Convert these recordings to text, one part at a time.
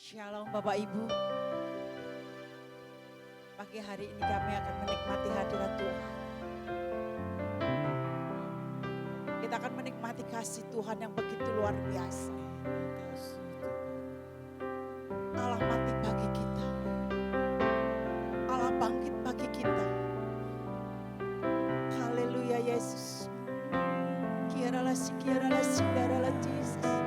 Shalom Bapak Ibu. Pagi hari ini kami akan menikmati hadirat Tuhan. Kita akan menikmati kasih Tuhan yang begitu luar biasa. Allah mati bagi kita. Allah bangkit bagi kita. Haleluya Yesus. Kiaralah si kiaralah Jesus.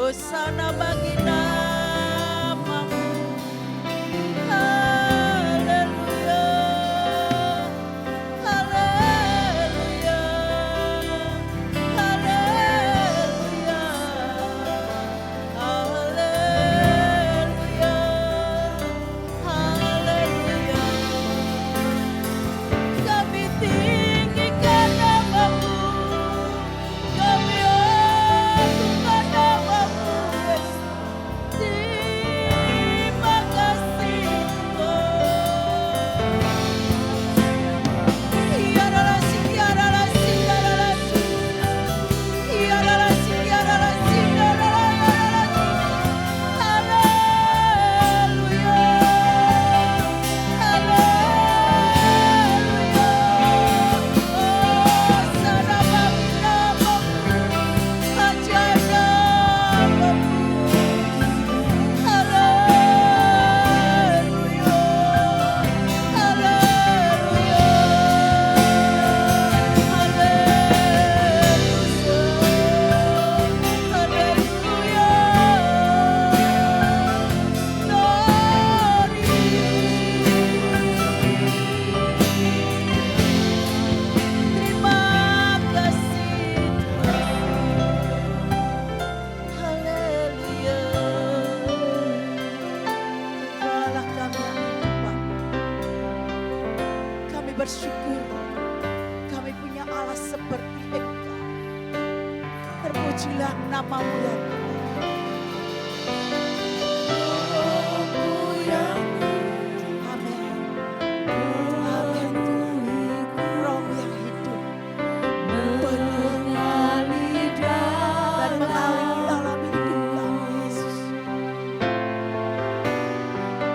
Hosana bagi namamu. Haleluya, haleluya, haleluya, haleluya, haleluya. Kami tinggikan namamu, kami agungkan namamu. Terima kasih Tuhan. Tiaralah si tiaralah si tiaralah si tiaralah si tiaralah si tiaralah. Haleluya, haleluya. Oh sana bagi namamu, ajaib namamu. Kami bersyukur, kami punya Allah seperti Engkau. Terpujilah namamu ya Tuhan. Amin. Amin Tuhan. Roh yang hidup mengalir dan mengalir dalam hidup kami Yesus.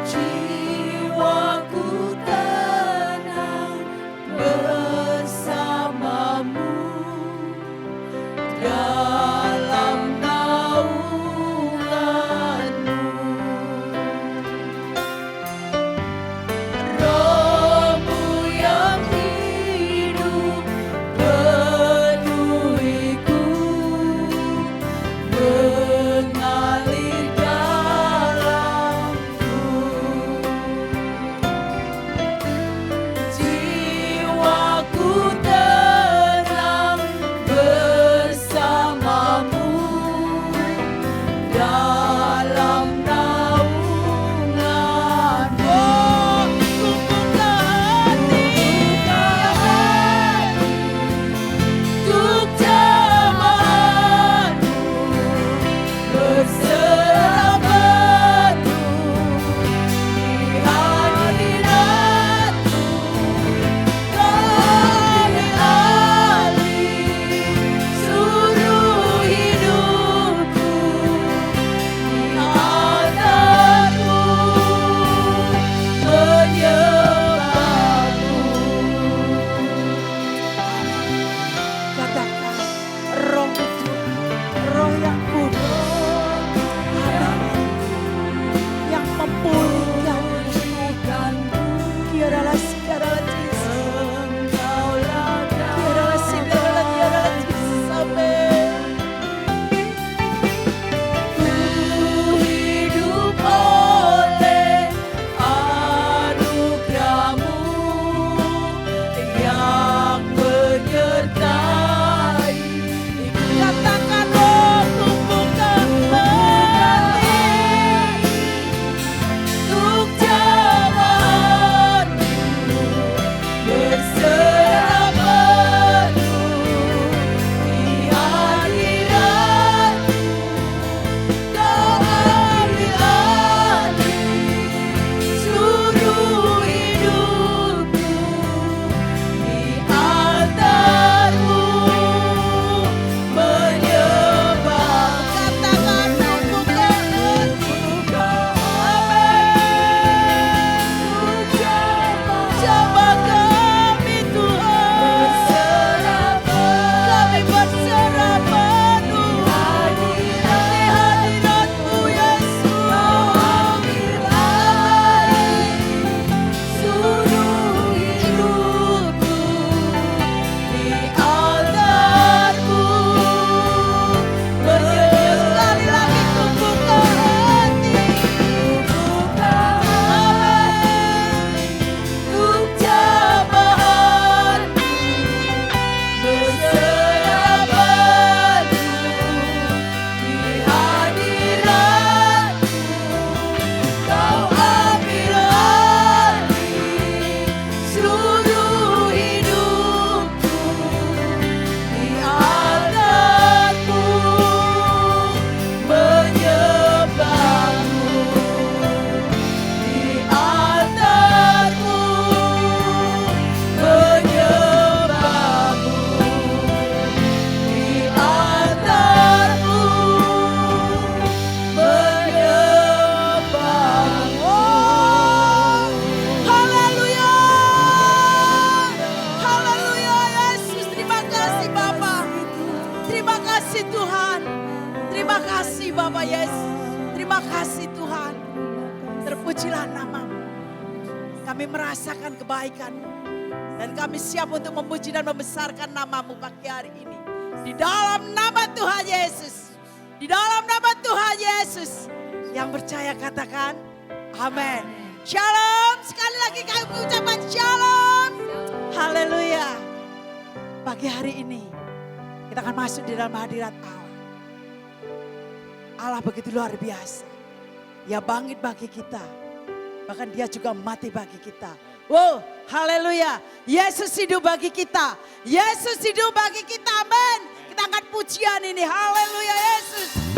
Jiwaku tenang bersamamu dalam naungan Bapa Yesus. Terima kasih Tuhan. Terpujilah nama-Mu. Kami merasakan kebaikan-Mu. Dan kami siap untuk memuji dan membesarkan nama-Mu pagi hari ini. Di dalam nama Tuhan Yesus. Di dalam nama Tuhan Yesus. Yang percaya katakan amin. Shalom. Sekali lagi kami ucapkan shalom. Haleluya. Pagi hari ini kita akan masuk di dalam hadirat Allah. Allah begitu luar biasa. Dia bangkit bagi kita. Bahkan dia juga mati bagi kita. Wow, haleluya. Yesus hidup bagi kita. Yesus hidup bagi kita. Amin. Kita angkat pujian ini. Haleluya Yesus.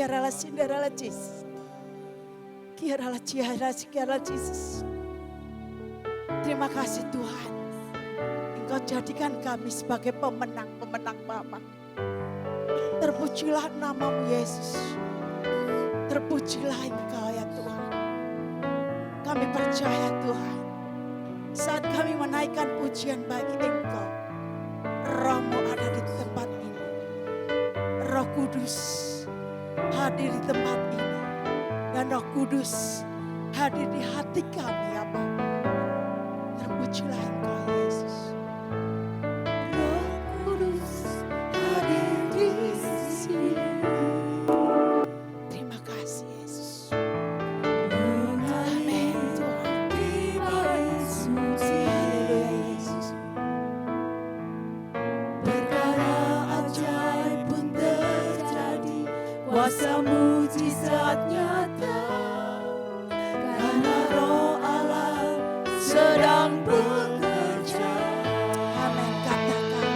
Kiarala Cinderella Jesus. Kiarala Ciara Kiarala Jesus. Terima kasih Tuhan. Engkau jadikan kami sebagai pemenang-pemenang Bapa. Terpujilah namamu Yesus. Terpujilah Engkau ya Tuhan. Kami percaya Tuhan, saat kami menaikkan pujian bagi Engkau, Roh-Mu ada di tempat ini. Roh Kudus hadir di tempat ini. Dan Roh Kudus hadir di hati kami ya Bapa. Terpujilah Engkau Yesus. Roh Kudus hadir di sini. Terima kasih Yesus. Amin Tuhan. Haleluya Yesus. Perkara ajaib pun terjadi, kuasa mujizat nyata, karena Roh Allah sedang bekerja. Amin. Katakan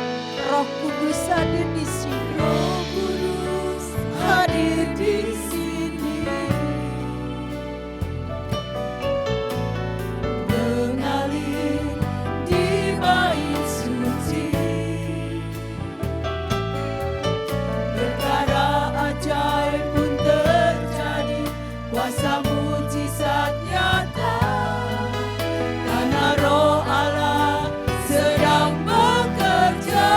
Roh Kudus hadir di sini. Roh Kudus hadir di sini, mengalir di bait suci. Perkara ajaib pun terjadi, kuasa mujizat nyata, karena Roh Allah sedang bekerja.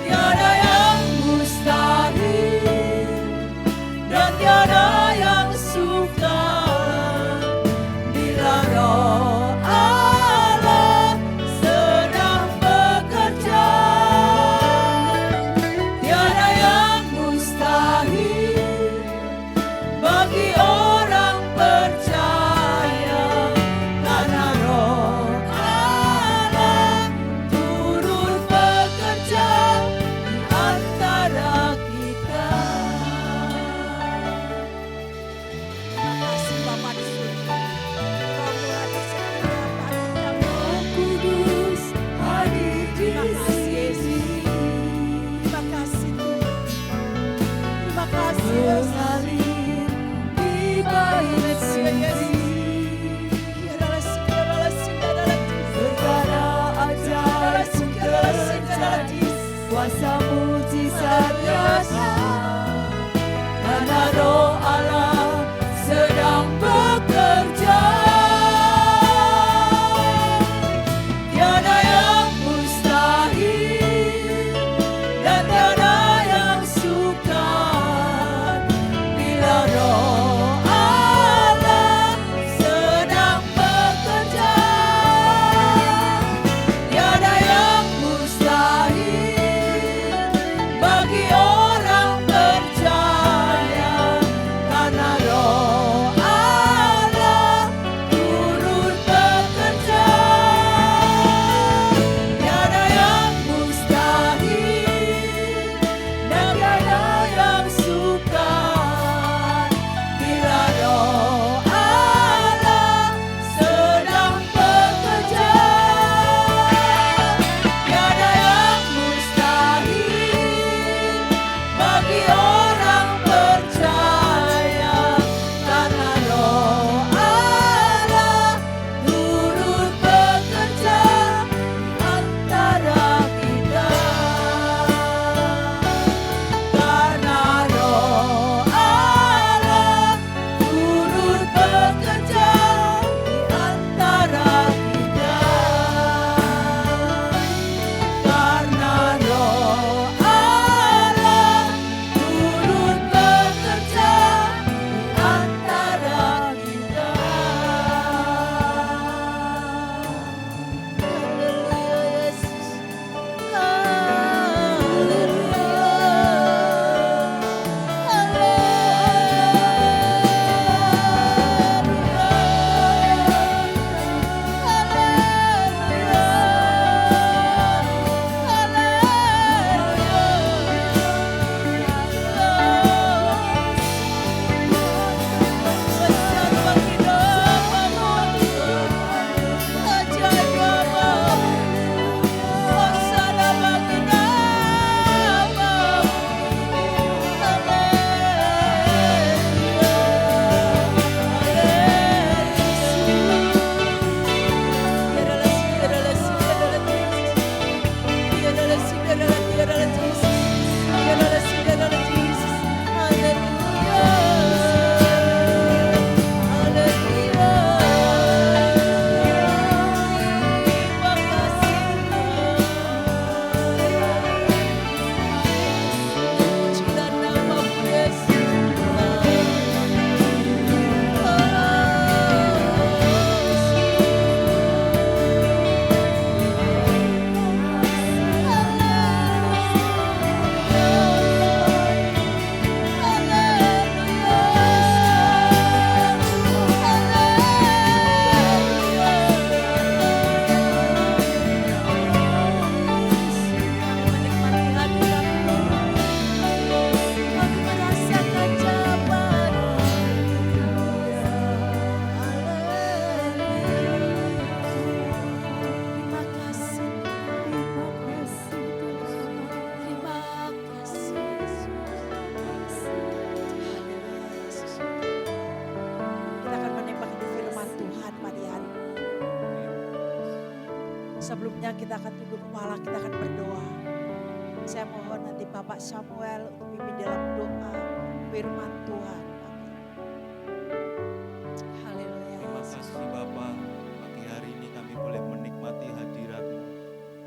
Tiada yang mustahil dan tiada yang sukar bila Roh Allah sedang bekerja. Tiada yang mustahil bagi orang percaya, karena Roh Allah turut bekerja di antara kita. Terima kasih Bapa di surga. Roh-Mu hadir setiap hari kami. Roh Kudus hadir di Terima kasih Yesus. sini, Terima kasih Tuhan. Terima kasih Yesus. mengalir di bait suci. Perkara ajaib pun terjadi, kuasa mujizat nyata, karena Roh Allah sedang bekerja. Tiada yang mustahil dan tiada yang sukar bila Roh Allah sedang bekerja. Tiada yang mustahil bagi orang percaya, karena sebelumnya kita akan tunduk kepala, kita akan berdoa. Saya mohon nanti Bapak Samuel untuk pimpin dalam doa firman Tuhan. Haleluya. Terima kasih Bapa, pagi hari ini kami boleh menikmati hadirat-Mu.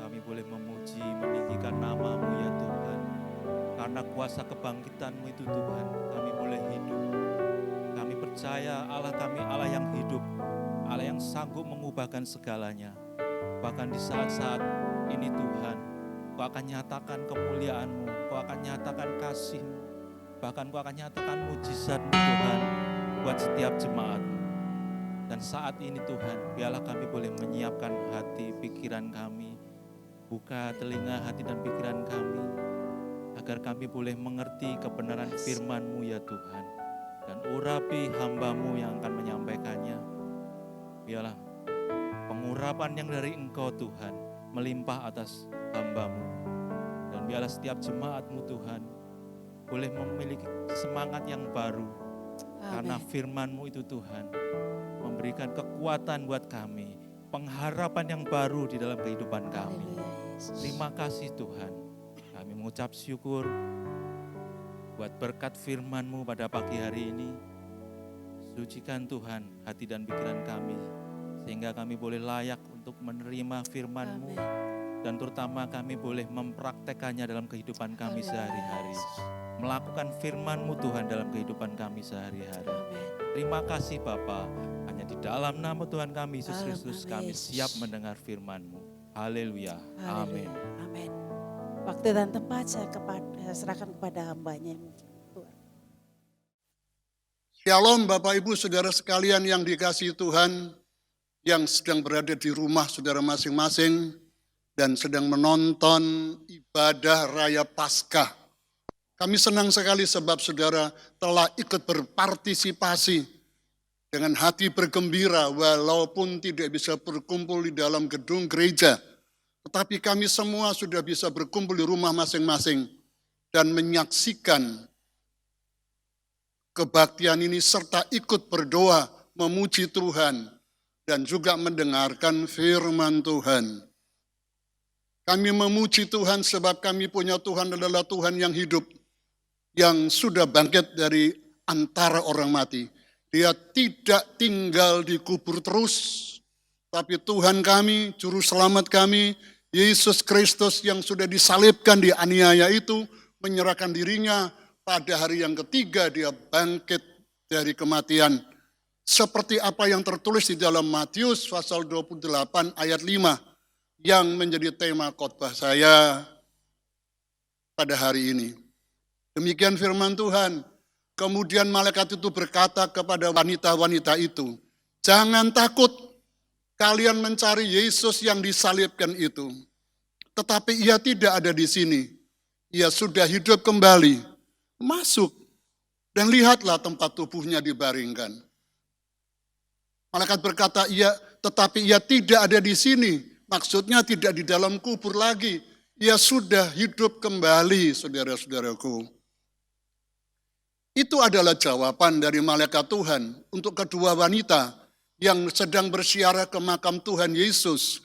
Kami boleh memuji, meninggikan nama-Mu ya Tuhan. Karena kuasa kebangkitan-Mu itu Tuhan, kami boleh hidup. Kami percaya Allah kami Allah yang hidup, Allah yang sanggup mengubahkan segalanya. Bahkan di saat-saat ini Tuhan, Kau akan nyatakan kemuliaan-Mu, Kau akan nyatakan kasih-Mu, bahkan Kau akan nyatakan mujizat-Mu Tuhan buat setiap jemaat-Mu. Dan saat ini Tuhan, biarlah kami boleh menyiapkan hati, pikiran kami, buka telinga hati dan pikiran kami, agar kami boleh mengerti kebenaran firman-Mu ya Tuhan. Dan urapi hamba-Mu yang akan menyampaikannya. Biarlah pengurapan yang dari Engkau Tuhan melimpah atas hamba-Mu. Dan biarlah setiap jemaat-Mu Tuhan boleh memiliki semangat yang baru. Karena firman-Mu itu Tuhan memberikan kekuatan buat kami, pengharapan yang baru di dalam kehidupan kami. Terima kasih Tuhan. Kami mengucap syukur buat berkat firman-Mu pada pagi hari ini. Sucikan Tuhan hati dan pikiran kami, sehingga kami boleh layak untuk menerima firman-Mu. Dan terutama kami boleh mempraktekannya dalam kehidupan kami sehari-hari. Melakukan firman-Mu Tuhan dalam kehidupan kami sehari-hari. Terima kasih Bapa. Hanya di dalam nama Tuhan kami Yesus Kristus kami siap mendengar firman-Mu. Haleluya. Amin. Amin. Waktu dan tempat saya serahkan kepada hamba-Nya. Tuhan. Shalom Bapak Ibu Saudara sekalian yang dikasihi Tuhan, yang sedang berada di rumah saudara masing-masing dan sedang menonton ibadah Raya Paskah. Kami senang sekali sebab saudara telah ikut berpartisipasi dengan hati bergembira walaupun tidak bisa berkumpul di dalam gedung gereja. Tetapi kami semua sudah bisa berkumpul di rumah masing-masing dan menyaksikan kebaktian ini serta ikut berdoa memuji Tuhan dan juga mendengarkan firman Tuhan. Kami memuji Tuhan sebab kami punya Tuhan adalah Tuhan yang hidup, yang sudah bangkit dari antara orang mati. Dia tidak tinggal di kubur terus, tapi Tuhan kami, Juru Selamat kami, Yesus Kristus yang sudah disalibkan, dianiaya itu, menyerahkan dirinya, pada hari yang ketiga dia bangkit dari kematian. Seperti apa yang tertulis di dalam Matius pasal 28 ayat 5, yang menjadi tema khotbah saya pada hari ini. Demikian firman Tuhan. Kemudian malaikat itu berkata kepada wanita-wanita itu, jangan takut, kalian mencari Yesus yang disalibkan itu. Tetapi ia tidak ada di sini. Ia sudah hidup kembali. Masuk dan lihatlah tempat tubuhnya dibaringkan. Malaikat berkata, tetapi ia tidak ada di sini. Maksudnya tidak di dalam kubur lagi. Ia sudah hidup kembali, saudara-saudaraku. Itu adalah jawaban dari malaikat Tuhan untuk kedua wanita yang sedang bersiarah ke makam Tuhan Yesus.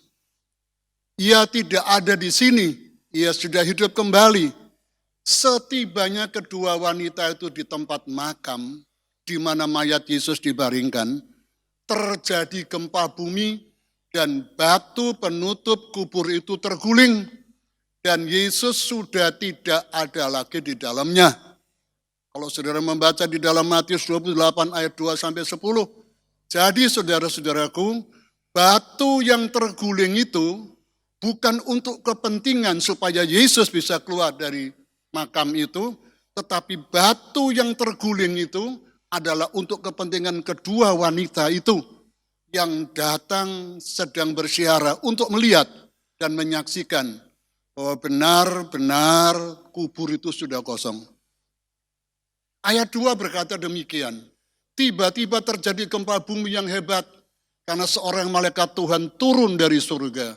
Ia tidak ada di sini, ia sudah hidup kembali. Setibanya kedua wanita itu di tempat makam, di mana mayat Yesus dibaringkan, terjadi gempa bumi dan batu penutup kubur itu terguling. Dan Yesus sudah tidak ada lagi di dalamnya. Kalau saudara membaca di dalam Matius 28 ayat 2-10, jadi saudara-saudaraku, batu yang terguling itu bukan untuk kepentingan supaya Yesus bisa keluar dari makam itu, tetapi batu yang terguling itu adalah untuk kepentingan kedua wanita itu yang datang sedang bersiarah untuk melihat dan menyaksikan bahwa benar-benar kubur itu sudah kosong. Ayat 2 berkata demikian, tiba-tiba terjadi gempa bumi yang hebat karena seorang malaikat Tuhan turun dari surga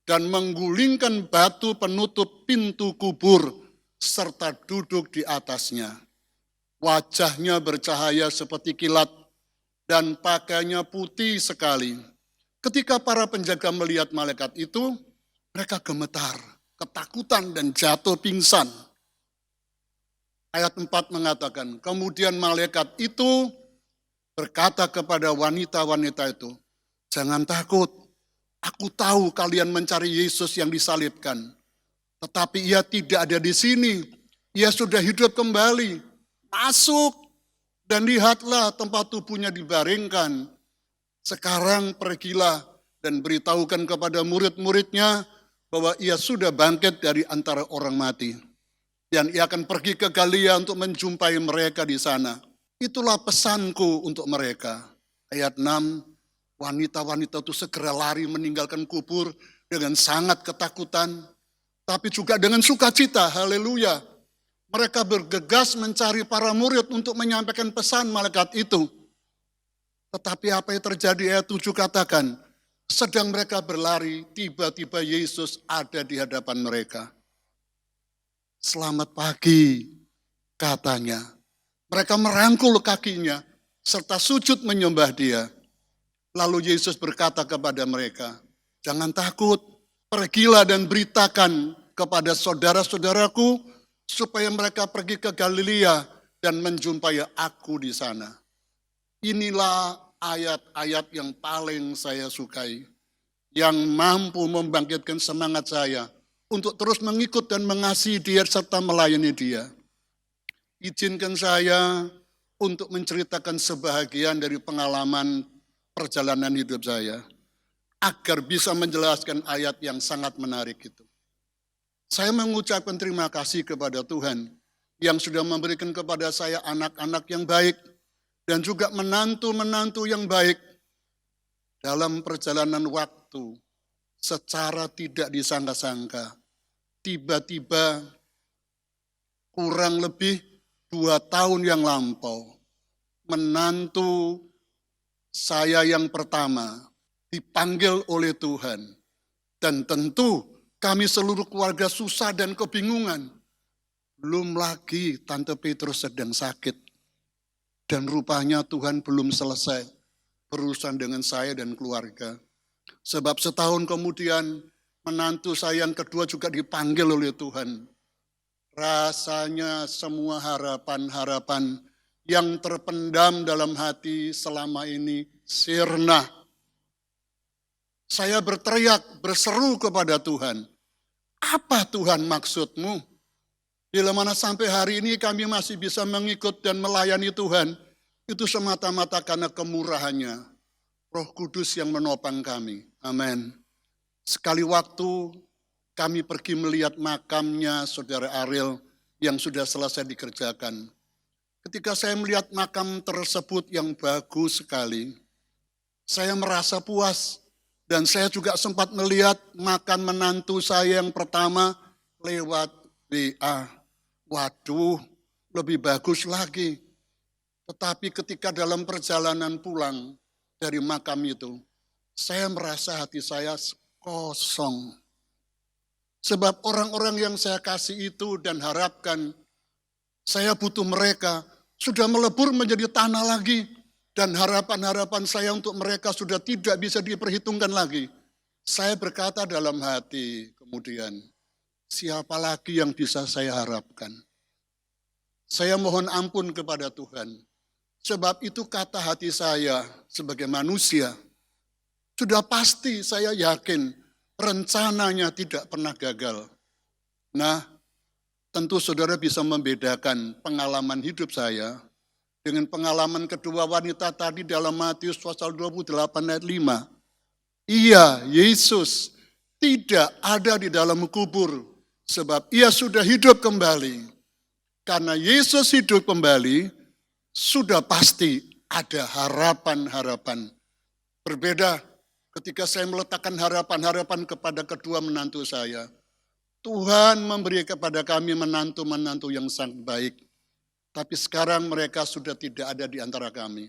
dan menggulingkan batu penutup pintu kubur serta duduk di atasnya. Wajahnya bercahaya seperti kilat dan pakaiannya putih sekali. Ketika para penjaga melihat malaikat itu, Mereka gemetar, ketakutan dan jatuh pingsan. Ayat 4 mengatakan, kemudian malaikat itu berkata kepada wanita-wanita itu, jangan takut, aku tahu kalian mencari Yesus yang disalibkan. Tetapi ia tidak ada di sini, ia sudah hidup kembali. Masuk dan lihatlah tempat tubuhnya dibaringkan. Sekarang pergilah dan beritahukan kepada murid-muridnya bahwa ia sudah bangkit dari antara orang mati. Dan ia akan pergi ke Galilea untuk menjumpai mereka di sana. Itulah pesanku untuk mereka. Ayat 6, wanita-wanita itu segera lari meninggalkan kubur dengan sangat ketakutan, tapi juga dengan sukacita, haleluya. Mereka bergegas mencari para murid untuk menyampaikan pesan malaikat itu. Tetapi apa yang terjadi, ayat 7 katakan, sedang mereka berlari, tiba-tiba Yesus ada di hadapan mereka. Selamat pagi, katanya. Mereka merangkul kakinya, serta sujud menyembah dia. Lalu Yesus berkata kepada mereka, jangan takut, pergilah dan beritakan kepada saudara-saudaraku, supaya mereka pergi ke Galilea dan menjumpai aku di sana. Inilah ayat-ayat yang paling saya sukai, yang mampu membangkitkan semangat saya untuk terus mengikut dan mengasihi dia serta melayani dia. Izinkan saya untuk menceritakan sebahagian dari pengalaman perjalanan hidup saya, agar bisa menjelaskan ayat yang sangat menarik itu. Saya mengucapkan terima kasih kepada Tuhan yang sudah memberikan kepada saya anak-anak yang baik dan juga menantu-menantu yang baik. Dalam perjalanan waktu, secara tidak disangka-sangka, tiba-tiba kurang lebih 2 tahun yang lampau, menantu saya yang pertama dipanggil oleh Tuhan. Dan tentu kami seluruh keluarga susah dan kebingungan. Belum lagi Tante Petrus sedang sakit. Dan rupanya Tuhan belum selesai berurusan dengan saya dan keluarga. Sebab setahun kemudian menantu saya yang kedua juga dipanggil oleh Tuhan. Rasanya semua harapan-harapan yang terpendam dalam hati selama ini sirna. Saya berteriak, berseru kepada Tuhan. Apa Tuhan maksudmu? Bila mana sampai hari ini kami masih bisa mengikut dan melayani Tuhan, itu semata-mata karena kemurahannya, Roh Kudus yang menopang kami. Amin. Sekali waktu kami pergi melihat makamnya Saudara Ariel yang sudah selesai dikerjakan. Ketika saya melihat makam tersebut yang bagus sekali, saya merasa puas. Dan saya juga sempat melihat makam menantu saya yang pertama lewat WA. Waduh, lebih bagus lagi. Tetapi ketika dalam perjalanan pulang dari makam itu, saya merasa hati saya kosong. Sebab orang-orang yang saya kasih itu dan harapkan, saya butuh mereka, sudah melebur menjadi tanah lagi. Dan harapan-harapan saya untuk mereka sudah tidak bisa diperhitungkan lagi. Saya berkata dalam hati kemudian, siapa lagi yang bisa saya harapkan? Saya mohon ampun kepada Tuhan. Sebab itu kata hati saya sebagai manusia. Sudah pasti saya yakin rencananya tidak pernah gagal. Nah, tentu saudara bisa membedakan pengalaman hidup saya dengan pengalaman kedua wanita tadi dalam Matius pasal 28 ayat 5. Iya, Yesus tidak ada di dalam kubur sebab ia sudah hidup kembali. Karena Yesus hidup kembali, sudah pasti ada harapan-harapan. Berbeda ketika saya meletakkan harapan-harapan kepada kedua menantu saya. Tuhan memberi kepada kami menantu-menantu yang sangat baik. Tapi sekarang mereka sudah tidak ada di antara kami.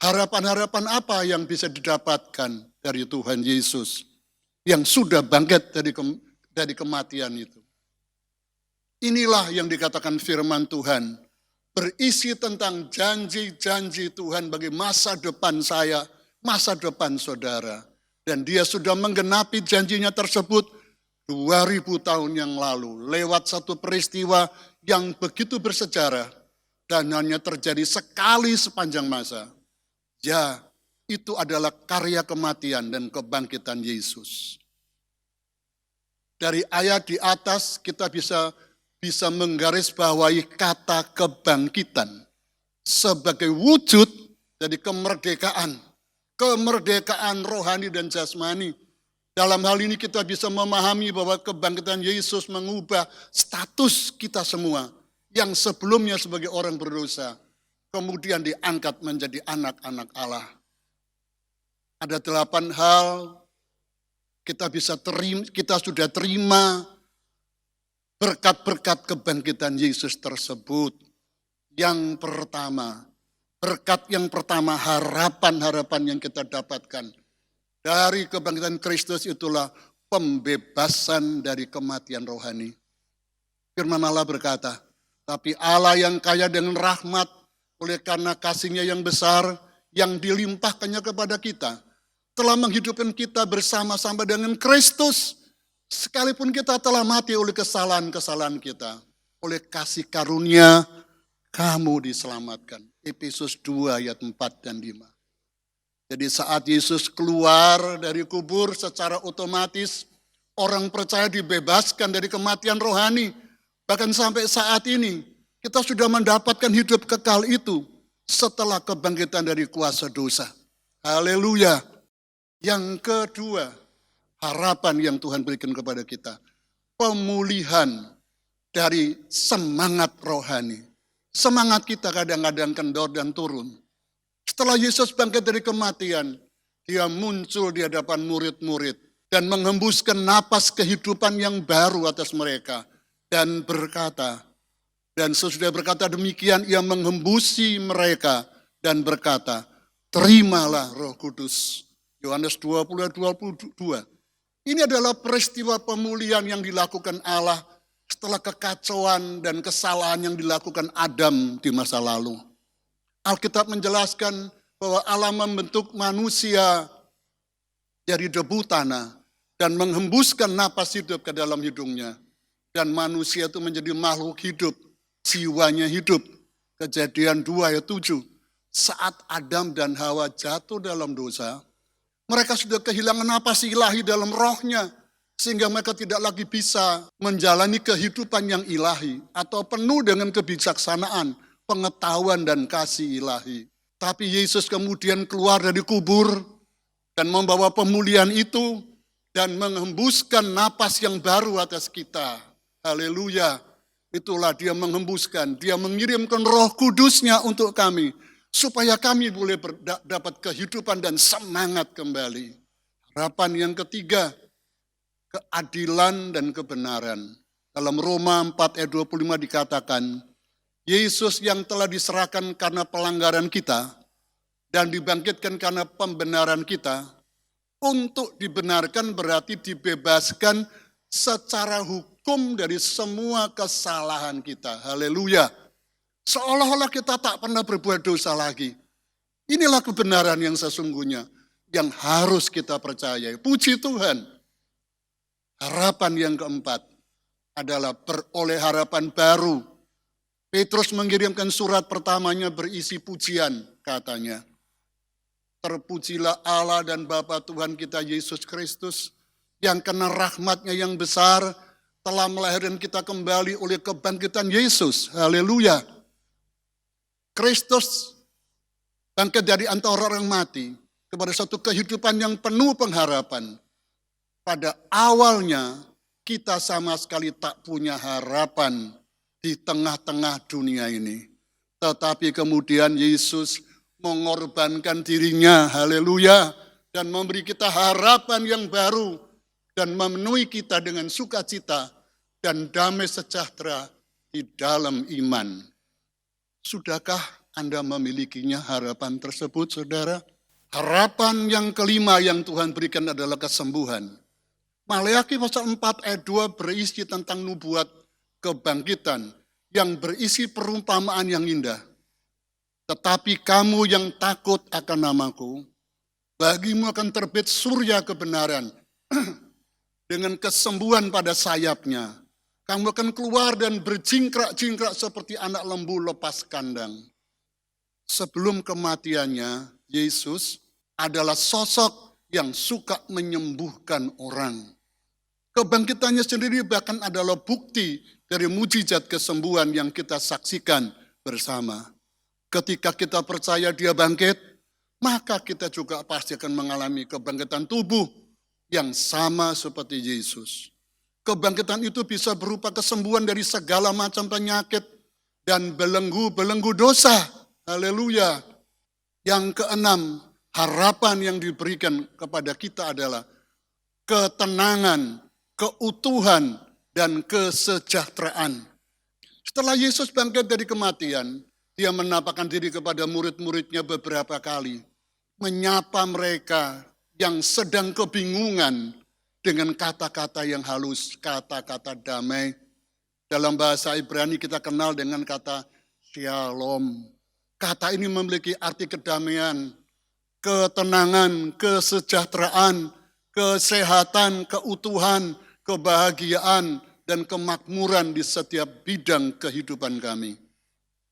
Harapan-harapan apa yang bisa didapatkan dari Tuhan Yesus yang sudah bangkit dari kematian itu? Inilah yang dikatakan firman Tuhan, berisi tentang janji-janji Tuhan bagi masa depan saya, masa depan saudara. Dan dia sudah menggenapi janjinya tersebut 2000 tahun yang lalu, lewat satu peristiwa yang begitu bersejarah dan hanya terjadi sekali sepanjang masa. Ya, itu adalah karya kematian dan kebangkitan Yesus. Dari ayat di atas kita bisa menggarisbawahi kata kebangkitan sebagai wujud dari kemerdekaan rohani dan jasmani. Dalam hal ini kita bisa memahami bahwa kebangkitan Yesus mengubah status kita semua yang sebelumnya sebagai orang berdosa, kemudian diangkat menjadi anak-anak Allah. Ada 8 hal kita sudah terima berkat-berkat kebangkitan Yesus tersebut. Yang pertama, berkat yang pertama, harapan-harapan yang kita dapatkan dari kebangkitan Kristus itulah pembebasan dari kematian rohani. Firman Allah berkata, tapi Allah yang kaya dengan rahmat, oleh karena kasih-Nya yang besar, yang dilimpahkannya kepada kita, telah menghidupkan kita bersama-sama dengan Kristus, sekalipun kita telah mati oleh kesalahan-kesalahan kita, oleh kasih karunia, kamu diselamatkan. Efesus 2 ayat 4 dan 5. Jadi saat Yesus keluar dari kubur secara otomatis, orang percaya dibebaskan dari kematian rohani. Bahkan sampai saat ini, kita sudah mendapatkan hidup kekal itu setelah kebangkitan dari kuasa dosa. Haleluya. Yang kedua, harapan yang Tuhan berikan kepada kita. Pemulihan dari semangat rohani. Semangat kita kadang-kadang kendor dan turun. Setelah Yesus bangkit dari kematian, Dia muncul di hadapan murid-murid dan menghembuskan napas kehidupan yang baru atas mereka. Dan berkata, dan sesudah berkata demikian, Ia menghembusi mereka dan berkata, terimalah Roh Kudus. Yohanes 20 ayat 22. Ini adalah peristiwa pemulihan yang dilakukan Allah setelah kekacauan dan kesalahan yang dilakukan Adam di masa lalu. Alkitab menjelaskan bahwa Allah membentuk manusia dari debu tanah dan menghembuskan napas hidup ke dalam hidungnya. Dan manusia itu menjadi makhluk hidup, jiwanya hidup. Kejadian 2 ayat 7. Saat Adam dan Hawa jatuh dalam dosa, mereka sudah kehilangan napas ilahi dalam rohnya, sehingga mereka tidak lagi bisa menjalani kehidupan yang ilahi atau penuh dengan kebijaksanaan, pengetahuan dan kasih ilahi. Tapi Yesus kemudian keluar dari kubur dan membawa pemulihan itu dan menghembuskan napas yang baru atas kita. Haleluya. Itulah Dia menghembuskan, Dia mengirimkan Roh Kudus-Nya untuk kami, supaya kami boleh dapat kehidupan dan semangat kembali. Harapan yang ketiga, keadilan dan kebenaran. Dalam Roma 4 ayat 25 dikatakan, Yesus yang telah diserahkan karena pelanggaran kita dan dibangkitkan karena pembenaran kita, untuk dibenarkan berarti dibebaskan secara hukum dari semua kesalahan kita. Haleluya. Seolah-olah kita tak pernah berbuat dosa lagi. Inilah kebenaran yang sesungguhnya yang harus kita percayai. Puji Tuhan. Harapan yang keempat adalah beroleh harapan baru. Petrus mengirimkan surat pertamanya berisi pujian, katanya. Terpujilah Allah dan Bapa Tuhan kita Yesus Kristus, yang karena rahmat-Nya yang besar telah melahirkan kita kembali oleh kebangkitan Yesus. Haleluya. Kristus bangkit dari antara orang mati kepada satu kehidupan yang penuh pengharapan. Pada awalnya kita sama sekali tak punya harapan di tengah-tengah dunia ini. Tetapi kemudian Yesus mengorbankan dirinya, haleluya, dan memberi kita harapan yang baru dan memenuhi kita dengan sukacita dan damai sejahtera di dalam iman. Sudahkah Anda memilikinya harapan tersebut, saudara? Harapan yang kelima yang Tuhan berikan adalah kesembuhan. Maleakhi pasal 4 ayat 2 berisi tentang nubuat kebangkitan yang berisi perumpamaan yang indah. Tetapi kamu yang takut akan namaku, bagimu akan terbit surya kebenaran dengan kesembuhan pada sayapnya. Kamu akan keluar dan berjingkrak-jingkrak seperti anak lembu lepas kandang. Sebelum kematiannya, Yesus adalah sosok yang suka menyembuhkan orang. Kebangkitannya sendiri bahkan adalah bukti dari mujizat kesembuhan yang kita saksikan bersama. Ketika kita percaya dia bangkit, maka kita juga pasti akan mengalami kebangkitan tubuh yang sama seperti Yesus. Kebangkitan itu bisa berupa kesembuhan dari segala macam penyakit dan belenggu-belenggu dosa. Haleluya. Yang keenam, harapan yang diberikan kepada kita adalah ketenangan, keutuhan, dan kesejahteraan. Setelah Yesus bangkit dari kematian, dia menampakkan diri kepada murid-muridnya beberapa kali. Menyapa mereka yang sedang kebingungan dengan kata-kata yang halus, kata-kata damai. Dalam bahasa Ibrani kita kenal dengan kata shalom. Kata ini memiliki arti kedamaian, ketenangan, kesejahteraan, kesehatan, keutuhan, kebahagiaan, dan kemakmuran di setiap bidang kehidupan kami.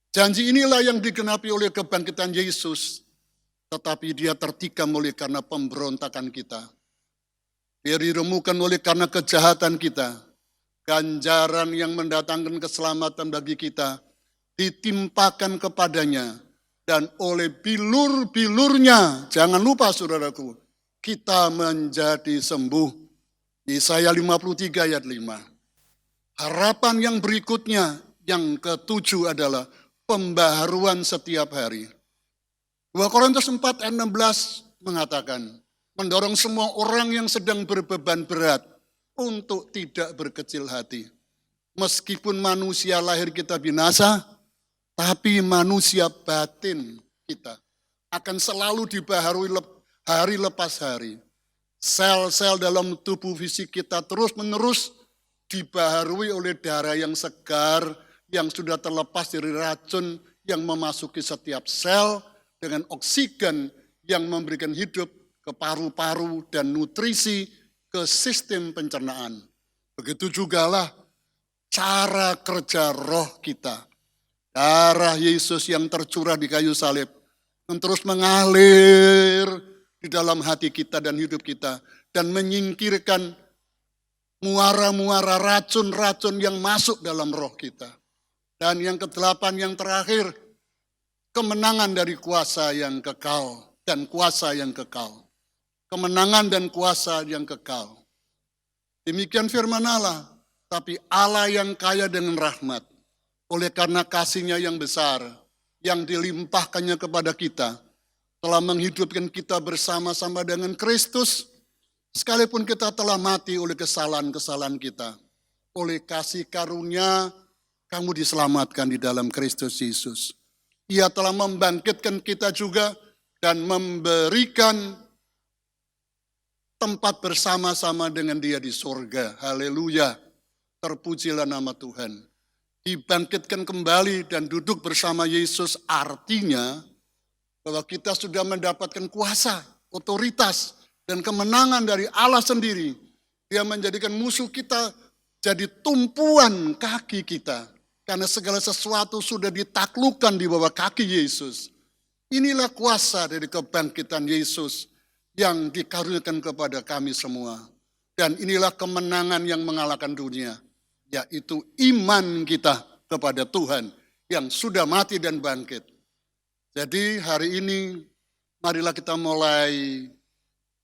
Janji inilah yang digenapi oleh kebangkitan Yesus, tetapi dia tertikam oleh karena pemberontakan kita. Dia diremukan oleh karena kejahatan kita. Ganjaran yang mendatangkan keselamatan bagi kita ditimpakan kepadanya. Dan oleh bilur-bilurnya, jangan lupa saudaraku, kita menjadi sembuh. Yesaya 53 ayat 5. Harapan yang berikutnya, yang ketujuh adalah pembaharuan setiap hari. 2 Korintus 4 ayat 16 mengatakan, mendorong semua orang yang sedang berbeban berat untuk tidak berkecil hati. Meskipun manusia lahir kita binasa, tapi manusia batin kita akan selalu dibaharui hari lepas hari. Sel-sel dalam tubuh fisik kita terus-menerus dibaharui oleh darah yang segar, yang sudah terlepas dari racun yang memasuki setiap sel, dengan oksigen yang memberikan hidup ke paru-paru dan nutrisi ke sistem pencernaan. Begitu jugalah cara kerja roh kita. Darah Yesus yang tercurah di kayu salib yang terus mengalir di dalam hati kita dan hidup kita dan menyingkirkan muara-muara racun-racun yang masuk dalam roh kita. Dan yang kedelapan, yang terakhir, kemenangan dari kuasa yang kekal dan kuasa yang kekal. Kemenangan dan kuasa yang kekal. Demikian firman Allah, tapi Allah yang kaya dengan rahmat, oleh karena kasih-Nya yang besar, yang dilimpahkannya kepada kita, telah menghidupkan kita bersama-sama dengan Kristus, sekalipun kita telah mati oleh kesalahan-kesalahan kita. Oleh kasih karunia, kamu diselamatkan di dalam Kristus Yesus. Ia telah membangkitkan kita juga dan memberikan tempat bersama-sama dengan Dia di surga. Haleluya. Terpujilah nama Tuhan. Dibangkitkan kembali dan duduk bersama Yesus artinya bahwa kita sudah mendapatkan kuasa, otoritas, dan kemenangan dari Allah sendiri. Dia menjadikan musuh kita jadi tumpuan kaki kita. Karena segala sesuatu sudah ditaklukkan di bawah kaki Yesus. Inilah kuasa dari kebangkitan Yesus yang dikaruniakan kepada kami semua. Dan inilah kemenangan yang mengalahkan dunia. Yaitu iman kita kepada Tuhan yang sudah mati dan bangkit. Jadi hari ini marilah kita mulai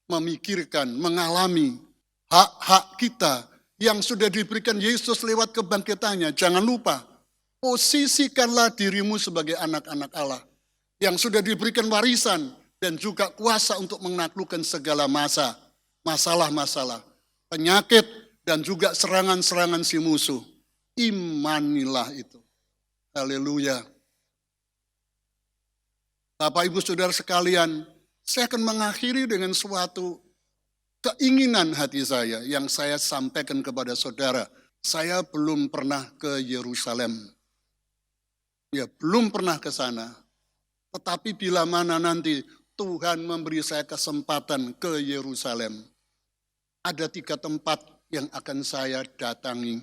memikirkan, mengalami hak-hak kita yang sudah diberikan Yesus lewat kebangkitannya. Jangan lupa, posisikanlah dirimu sebagai anak-anak Allah yang sudah diberikan warisan dan juga kuasa untuk menaklukkan segala masalah-masalah, penyakit, dan juga serangan-serangan si musuh. Imanilah itu. Haleluya. Bapak, Ibu, Saudara sekalian, saya akan mengakhiri dengan suatu keinginan hati saya yang saya sampaikan kepada saudara. Saya belum pernah ke Yerusalem. Ya, belum pernah ke sana. Tetapi bila mana nanti Tuhan memberi saya kesempatan ke Yerusalem, ada 3 tempat yang akan saya datangi.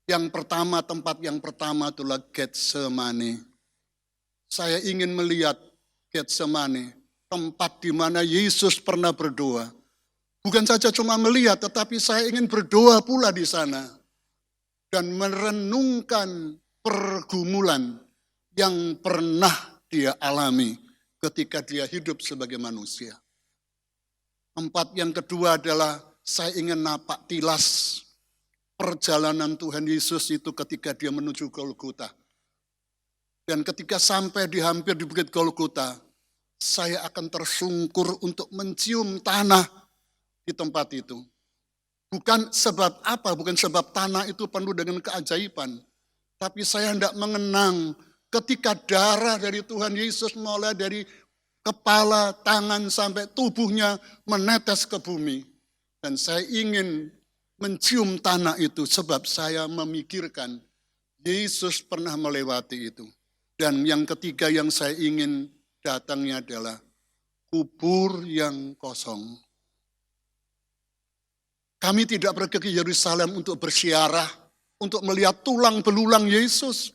Tempat yang pertama adalah Getsemani. Saya ingin melihat Getsemani, tempat di mana Yesus pernah berdoa. Bukan saja cuma melihat, tetapi saya ingin berdoa pula di sana. Dan merenungkan pergumulan yang pernah dia alami ketika dia hidup sebagai manusia. Tempat yang kedua adalah saya ingin napak tilas perjalanan Tuhan Yesus itu ketika dia menuju Golgota. Dan ketika sampai hampir di Bukit Golgota, saya akan tersungkur untuk mencium tanah di tempat itu. Bukan sebab apa, bukan sebab tanah itu penuh dengan keajaiban. Tapi saya hendak mengenang ketika darah dari Tuhan Yesus mulai dari kepala, tangan sampai tubuhnya menetes ke bumi. Dan saya ingin mencium tanah itu sebab saya memikirkan Yesus pernah melewati itu. Dan yang ketiga yang saya ingin datangnya adalah kubur yang kosong. Kami tidak pergi ke Yerusalem untuk bersiarah, untuk melihat tulang belulang Yesus,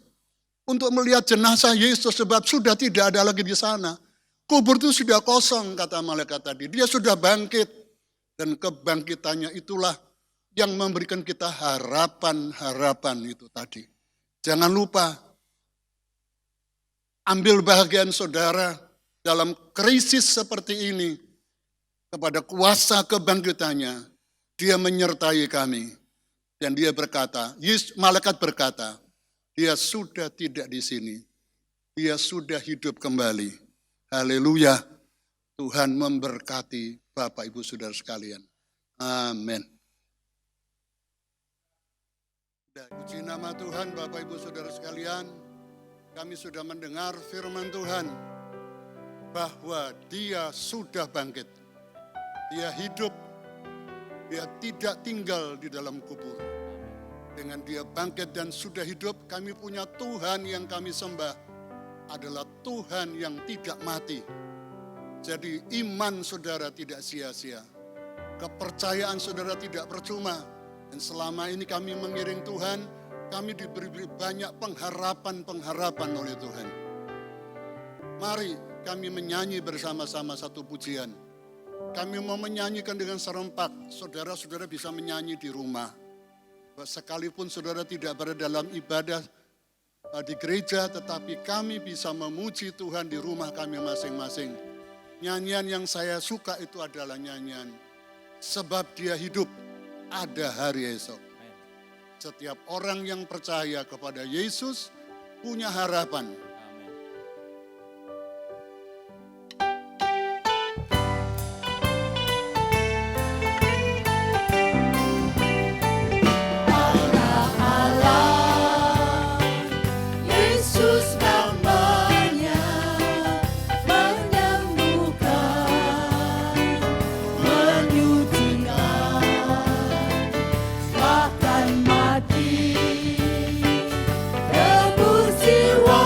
untuk melihat jenazah Yesus sebab sudah tidak ada lagi di sana. Kubur itu sudah kosong kata malaikat tadi, dia sudah bangkit. Dan kebangkitannya itulah yang memberikan kita harapan-harapan itu tadi. Jangan lupa, ambil bagian saudara dalam krisis seperti ini. Kepada kuasa kebangkitannya, dia menyertai kami. Dan dia berkata, malaikat berkata, dia sudah tidak di sini. Dia sudah hidup kembali. Haleluya. Tuhan memberkati Bapak Ibu Saudara sekalian. Amin. Puji nama Tuhan Bapak Ibu Saudara sekalian. Kami sudah mendengar firman Tuhan bahwa dia sudah bangkit. Dia hidup. Dia tidak tinggal di dalam kubur. Dengan dia bangkit dan sudah hidup, kami punya Tuhan yang kami sembah adalah Tuhan yang tidak mati. Jadi iman saudara tidak sia-sia. Kepercayaan saudara tidak percuma. Dan selama ini kami mengiring Tuhan, kami diberi banyak pengharapan oleh Tuhan. Mari kami menyanyi bersama-sama satu pujian. Kami mau menyanyikan dengan serempak. Saudara-saudara bisa menyanyi di rumah. Sekalipun saudara tidak berada dalam ibadah di gereja, tetapi kami bisa memuji Tuhan di rumah kami masing-masing. Nyanyian yang saya suka itu adalah nyanyian sebab dia hidup, ada hari esok. Setiap orang yang percaya kepada Yesus punya harapan. Tebus jiwa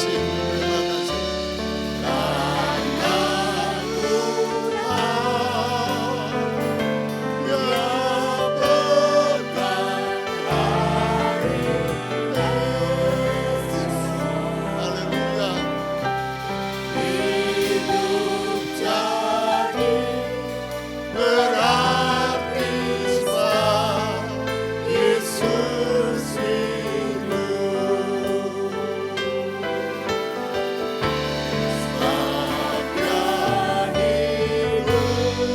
kasih, terima kasih. Karena Tuhan yang berkati Yesus. Haleluya. Hidup jadi berarti sebab Yesus hidup. Sebab Dia hidup,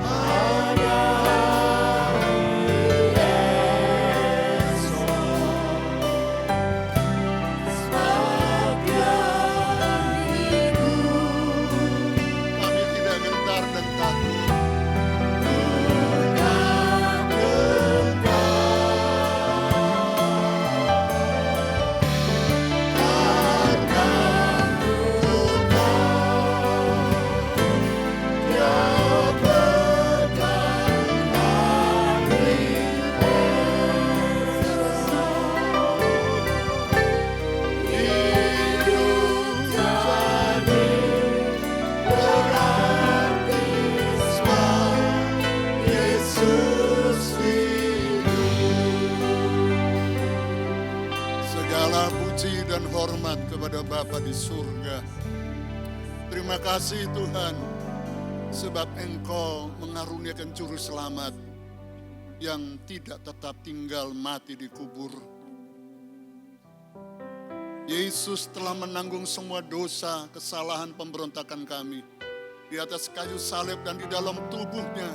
hanya Yesus. Sebab Dia hidup, kami tidak gentar dan takut. Segala puji dan hormat kepada Bapa di surga. Terima kasih Tuhan, sebab Engkau mengaruniakan juru selamat yang tidak tetap tinggal mati di kubur. Yesus telah menanggung semua dosa, kesalahan, pemberontakan kami di atas kayu salib, dan di dalam tubuhnya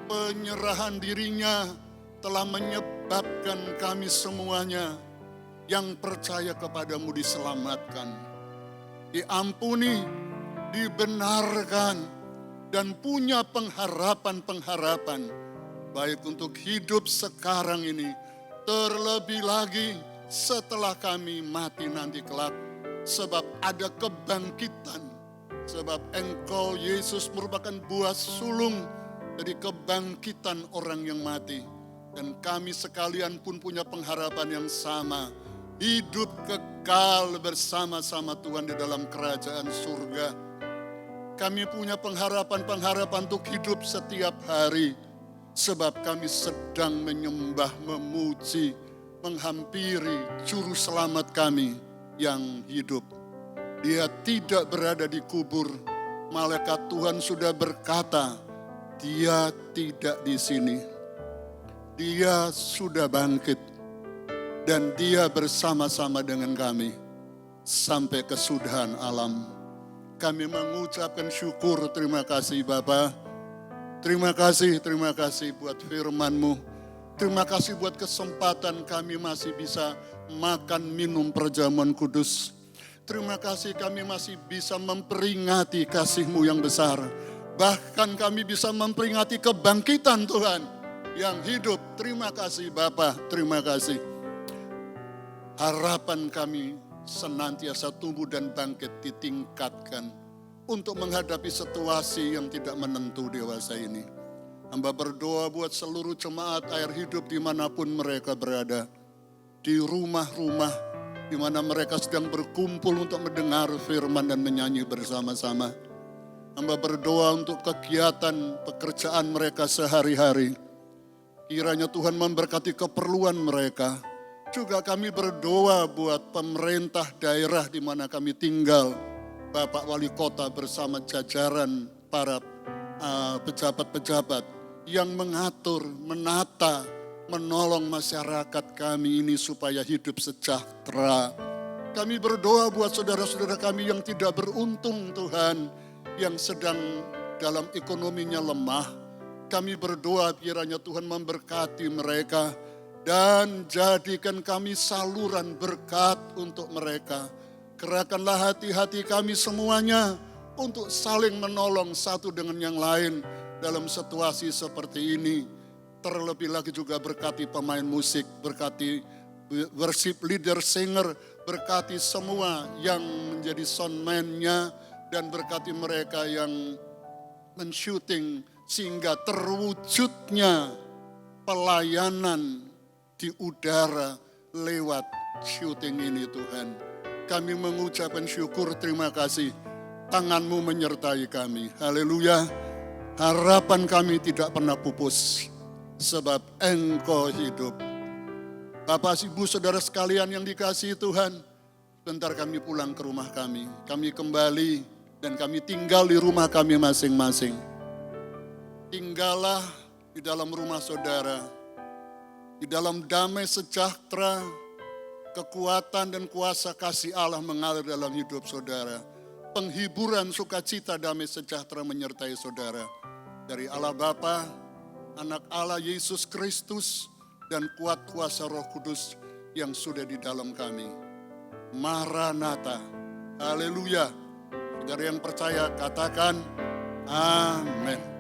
penyerahan dirinya telah menyebabkan kami semuanya yang percaya kepadamu diselamatkan, diampuni, dibenarkan, dan punya pengharapan-pengharapan, baik untuk hidup sekarang ini, terlebih lagi setelah kami mati nanti kelak, sebab ada kebangkitan, sebab Engkau Yesus merupakan buah sulung dari kebangkitan orang yang mati, dan kami sekalian pun punya pengharapan yang sama, hidup kekal bersama-sama Tuhan di dalam kerajaan surga. Kami punya pengharapan-pengharapan untuk hidup setiap hari, sebab kami sedang menyembah, memuji, menghampiri juru selamat kami yang hidup. Dia tidak berada di kubur. Malaikat Tuhan sudah berkata, Dia tidak di sini. Dia sudah bangkit. Dan Dia bersama-sama dengan kami sampai kesudahan alam. Kami mengucapkan syukur, terima kasih Bapa. Terima kasih buat firman-Mu. Terima kasih buat kesempatan kami masih bisa makan minum perjamuan kudus. Terima kasih kami masih bisa memperingati kasih-Mu yang besar. Bahkan kami bisa memperingati kebangkitan Tuhan yang hidup. Terima kasih Bapa, terima kasih. Harapan kami senantiasa tumbuh dan bangkit, ditingkatkan untuk menghadapi situasi yang tidak menentu dewasa ini. Hamba berdoa buat seluruh jemaat air hidup dimanapun mereka berada. Di rumah-rumah di mana mereka sedang berkumpul untuk mendengar firman dan menyanyi bersama-sama. Hamba berdoa untuk kegiatan pekerjaan mereka sehari-hari. Kiranya Tuhan memberkati keperluan mereka. Juga kami berdoa buat pemerintah daerah di mana kami tinggal. Bapak Wali Kota bersama jajaran para pejabat-pejabat yang mengatur, menata, menolong masyarakat kami ini supaya hidup sejahtera. Kami berdoa buat saudara-saudara kami yang tidak beruntung Tuhan, yang sedang dalam ekonominya lemah. Kami berdoa kiranya Tuhan memberkati mereka dan jadikan kami saluran berkat untuk mereka. Gerakanlah hati-hati kami semuanya untuk saling menolong satu dengan yang lain dalam situasi seperti ini. Terlebih lagi juga berkati pemain musik, berkati worship leader, singer, berkati semua yang menjadi soundman-nya, dan berkati mereka yang men-syuting sehingga terwujudnya pelayanan di udara lewat syuting ini Tuhan. Kami mengucapkan syukur, terima kasih. Tangan-Mu menyertai kami. Haleluya. Harapan kami tidak pernah pupus, sebab Engkau hidup. Bapak, Ibu, Saudara sekalian yang dikasihi Tuhan, sebentar kami pulang ke rumah kami. Kami kembali dan kami tinggal di rumah kami masing-masing. Tinggallah di dalam rumah saudara, di dalam damai sejahtera, kekuatan dan kuasa kasih Allah mengalir dalam hidup saudara. Penghiburan, sukacita, damai sejahtera menyertai saudara. Dari Allah Bapa, Anak Allah Yesus Kristus, dan kuat kuasa Roh Kudus yang sudah di dalam kami. Maranatha. Haleluya. Saudara yang percaya katakan amin.